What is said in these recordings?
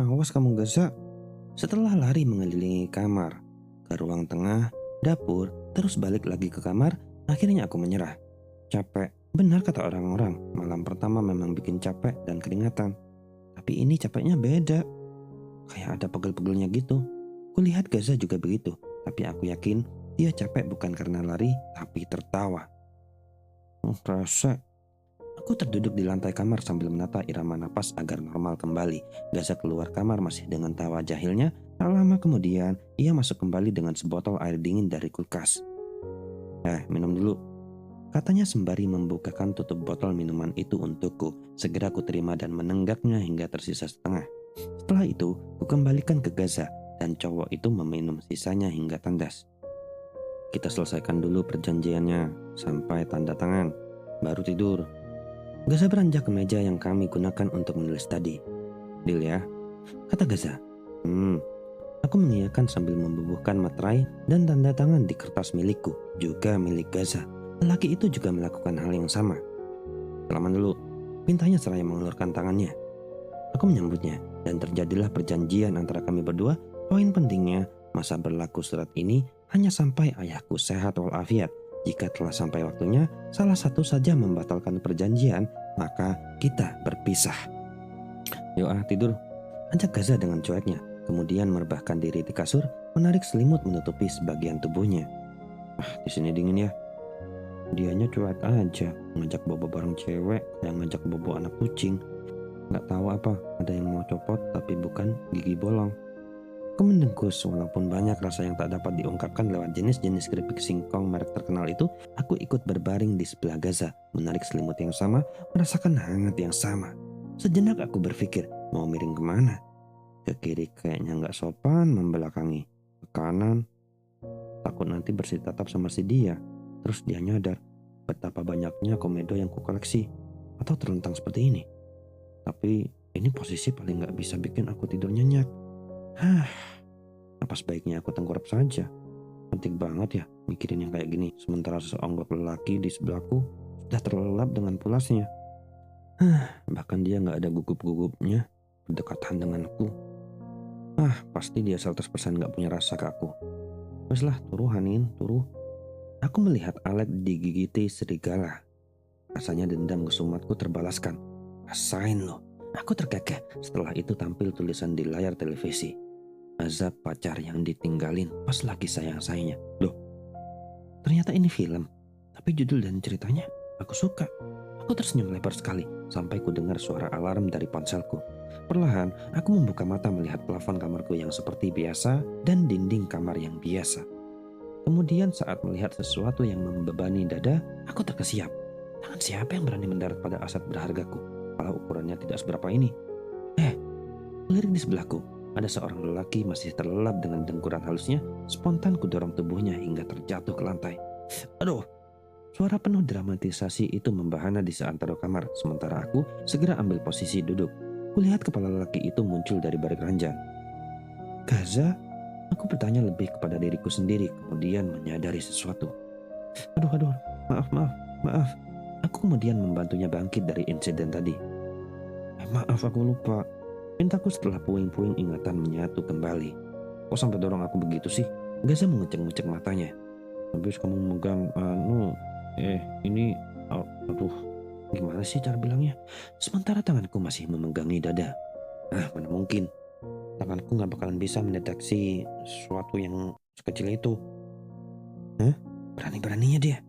Awas kamu Gaza. Setelah lari mengelilingi kamar, ke ruang tengah, dapur, terus balik lagi ke kamar, akhirnya aku menyerah. Capek. Benar kata orang-orang, malam pertama memang bikin capek dan keringatan. Tapi ini capeknya beda. Kayak ada pegel-pegelnya gitu. Kulihat Gaza juga begitu, tapi aku yakin dia capek bukan karena lari, tapi tertawa. Rasa. Aku terduduk di lantai kamar sambil menata irama napas agar normal kembali. Gaza keluar kamar masih dengan tawa jahilnya. Tak lama kemudian, ia masuk kembali dengan sebotol air dingin dari kulkas. Minum dulu. Katanya sembari membukakan tutup botol minuman itu untukku. Segera ku terima dan menenggaknya hingga tersisa setengah. Setelah itu, ku kembalikan ke Gaza dan cowok itu meminum sisanya hingga tandas. Kita selesaikan dulu perjanjiannya sampai tanda tangan, baru tidur. Gaza beranjak ke meja yang kami gunakan untuk menulis tadi. Deal ya, kata Gaza. Aku mengiyakan sambil membubuhkan materai dan tanda tangan di kertas milikku, juga milik Gaza. Lelaki itu juga melakukan hal yang sama. Salaman dulu, pintanya seraya mengulurkan tangannya. Aku menyambutnya dan terjadilah perjanjian antara kami berdua. Poin pentingnya, masa berlaku surat ini hanya sampai ayahku sehat walafiat. Jika telah sampai waktunya, salah satu saja membatalkan perjanjian, maka kita berpisah. Yuk tidur, ajak Gaza dengan cueknya. Kemudian merebahkan diri di kasur, menarik selimut menutupi sebagian tubuhnya. Di sini dingin ya. Dianya cuek aja, ngajak bobo bareng cewek, yang ngajak bobo anak kucing. Gak tahu apa, ada yang mau copot tapi bukan gigi bolong. Aku mendengkus, walaupun banyak rasa yang tak dapat diungkapkan lewat jenis-jenis keripik singkong merek terkenal itu, aku ikut berbaring di sebelah Gaza, menarik selimut yang sama, merasakan hangat yang sama. Sejenak aku berpikir, mau miring kemana? Ke kiri kayaknya gak sopan membelakangi. Ke kanan, takut nanti bersitatap sama si dia. Terus dia nyadar betapa banyaknya komedo yang kukoleksi. Atau terlentang seperti ini. Tapi ini posisi paling gak bisa bikin aku tidur nyenyak. Apa sebaiknya aku tengkurap saja? Penting banget ya mikirin yang kayak gini. Sementara seonggok lelaki di sebelahku sudah terlelap dengan pulasnya. Bahkan dia gak ada gugup-gugupnya berdekatan denganku. Pasti dia 100% gak punya rasa ke aku. Wes lah, turuh Hanin, turuh. Aku melihat Alek digigiti serigala. Rasanya dendam kesumatku terbalaskan. Rasain lo. Aku terkekeh. Setelah itu tampil tulisan di layar televisi. Azab pacar yang ditinggalin pas lagi sayang-sayangnya. Loh, ternyata ini film. Tapi judul dan ceritanya aku suka. Aku tersenyum lebar sekali sampai ku dengar suara alarm dari ponselku. Perlahan aku membuka mata melihat plafon kamarku yang seperti biasa dan dinding kamar yang biasa. Kemudian saat melihat sesuatu yang membebani dada, aku terkesiap. Tangan siapa yang berani mendarat pada aset berhargaku? Kalau ukurannya tidak seberapa ini. Lirik di sebelahku, ada seorang lelaki masih terlelap dengan dengkuran halusnya. Spontan kudorong tubuhnya hingga terjatuh ke lantai. Aduh! Suara penuh dramatisasi itu membahana di seantero kamar, sementara aku segera ambil posisi duduk. Kulihat kepala lelaki itu muncul dari balik ranjang. Gaza? Aku bertanya lebih kepada diriku sendiri, kemudian menyadari sesuatu. Aduh, maaf. Aku kemudian membantunya bangkit dari insiden tadi. Maaf, aku lupa. Pintaku setelah puing-puing ingatan menyatu kembali. Kok sampai dorong aku begitu sih? Gaza mengecek-ngecek matanya. Habis kamu megang, ini, aduh, gimana sih cara bilangnya? Sementara tanganku masih memegangi dada. Mana mungkin. Tanganku gak bakalan bisa mendeteksi sesuatu yang sekecil itu. Berani-beraninya dia.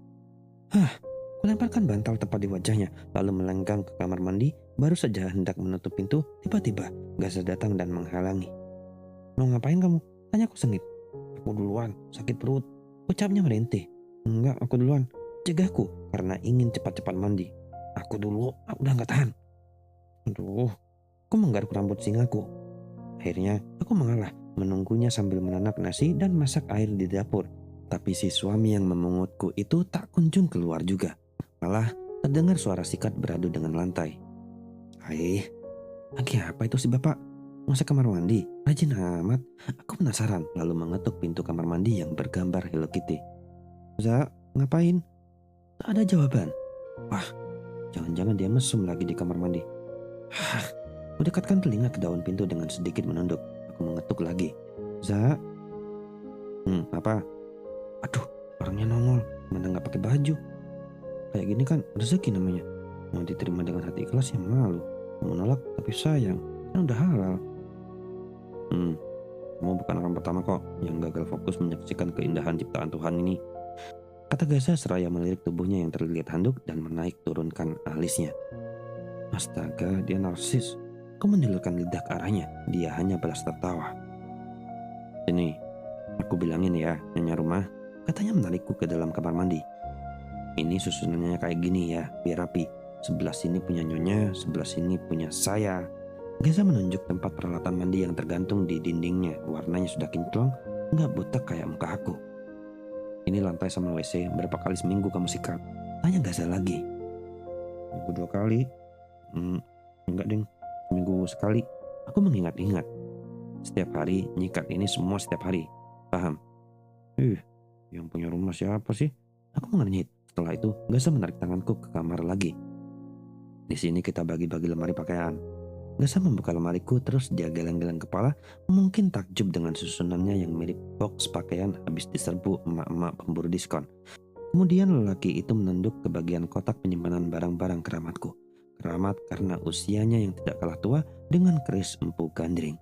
Kulemparkan bantal tepat di wajahnya, lalu melenggang ke kamar mandi. Baru saja hendak menutup pintu, tiba-tiba Gaza datang dan menghalangi. Mau ngapain kamu? Tanyaku sengit. Aku duluan, sakit perut. Ucapnya merintih. Enggak, aku duluan. Cegahku karena ingin cepat-cepat mandi. Aku dulu, aku udah gak tahan. Aduh, aku menggaruk rambut singaku. Akhirnya aku mengalah, menunggunya sambil menanak nasi dan masak air di dapur. Tapi si suami yang memungutku itu tak kunjung keluar juga. Malah terdengar suara sikat beradu dengan lantai. Lagi apa itu si bapak? Masuk kamar mandi? Rajin amat. Aku penasaran lalu mengetuk pintu kamar mandi yang bergambar Hello Kitty. Za, ngapain? Tak ada jawaban. Wah, jangan-jangan dia mesum lagi di kamar mandi. Kudekatkan telinga ke daun pintu dengan sedikit menunduk. Aku mengetuk lagi. Za? Apa? Aduh, orangnya nongol. Mana nggak pakai baju? Kayak gini kan rezeki namanya. Mau diterima dengan hati ikhlas yang malu. Mau menolak tapi sayang. Kan udah halal. Kamu bukan orang pertama kok yang gagal fokus menyaksikan keindahan ciptaan Tuhan ini. Kata Gaza seraya melirik tubuhnya yang terlilit handuk dan menaik turunkan alisnya. Astaga, dia narsis. Aku menjulurkan lidah ke arahnya. Dia hanya balas tertawa. Sini, aku bilangin ya, nyonya rumah. Katanya menarikku ke dalam kamar mandi. Ini susunannya kayak gini ya, biar rapi. Sebelah sini punya nyonya, sebelah sini punya saya. Gaza menunjuk tempat peralatan mandi yang tergantung di dindingnya. Warnanya sudah kinclong, nggak butek kayak muka aku. Ini lantai sama WC, berapa kali seminggu kamu sikat? Tanya Gaza lagi. Minggu 2 kali. Enggak deng, seminggu sekali. Aku mengingat-ingat. Setiap hari, nyikat ini semua setiap hari. Paham? Yang punya rumah siapa sih? Aku mengernyit. Setelah itu, Gaza menarik tanganku ke kamar lagi. Di sini kita bagi-bagi lemari pakaian. Gaza membuka lemariku, terus dia geleng-geleng kepala, mungkin takjub dengan susunannya yang mirip box pakaian habis diserbu emak-emak pemburu diskon. Kemudian lelaki itu menunduk ke bagian kotak penyimpanan barang-barang keramatku. Keramat karena usianya yang tidak kalah tua dengan keris empu gandring.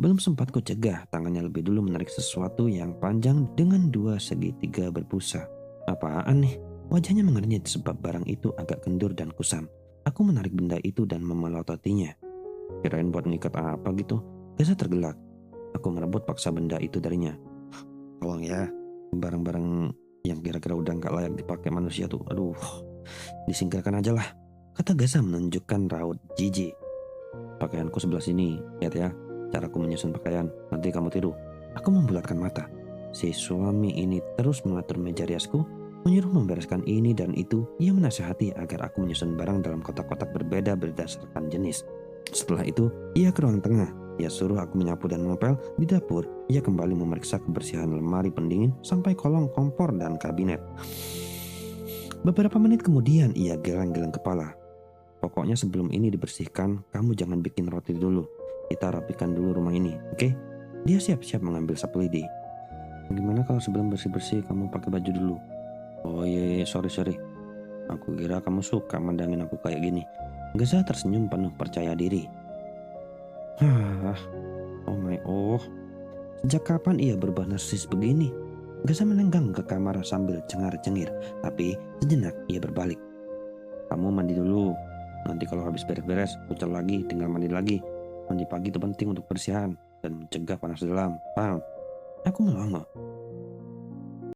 Belum sempat ku cegah, tangannya lebih dulu menarik sesuatu yang panjang dengan 2 segitiga berbusa. Apaan nih? Wajahnya mengernyit sebab barang itu agak kendur dan kusam. Aku menarik benda itu dan memelototinya. Kirain buat ngikat apa gitu. Gaza tergelak. Aku merebut paksa benda itu darinya. Tolong ya, barang-barang yang kira-kira udah gak layak dipakai manusia tuh. Aduh, disingkirkan aja lah. Kata Gaza menunjukkan raut jijik. Pakaianku sebelah sini, lihat ya. Caraku menyusun pakaian, nanti kamu tiru. Aku membulatkan mata. Si suami ini terus mengatur meja riasku, menyuruh membereskan ini dan itu. Ia menasihati agar aku menyusun barang dalam kotak-kotak berbeda berdasarkan jenis. Setelah itu, ia ke ruang tengah. Ia suruh aku menyapu dan mengepel. Di dapur, ia kembali memeriksa kebersihan lemari pendingin sampai kolong kompor dan kabinet. Beberapa menit kemudian, ia geleng-geleng kepala. Pokoknya sebelum ini dibersihkan, kamu jangan bikin roti dulu. Kita rapikan dulu rumah ini, oke? Dia siap-siap mengambil sapu lidi. Gimana kalau sebelum bersih-bersih kamu pakai baju dulu? Oh iya, sorry. Aku kira kamu suka mandangin aku kayak gini. Gaza tersenyum penuh percaya diri. Sejak kapan ia berubah narsis begini? Gaza menenggang ke kamar sambil cengar-cengir, tapi sejenak ia berbalik. Kamu mandi dulu. Nanti kalau habis beres-beres, kucel lagi, tinggal mandi lagi. Mandi pagi itu penting untuk bersihan dan mencegah panas dalam. Paham? Aku melongo.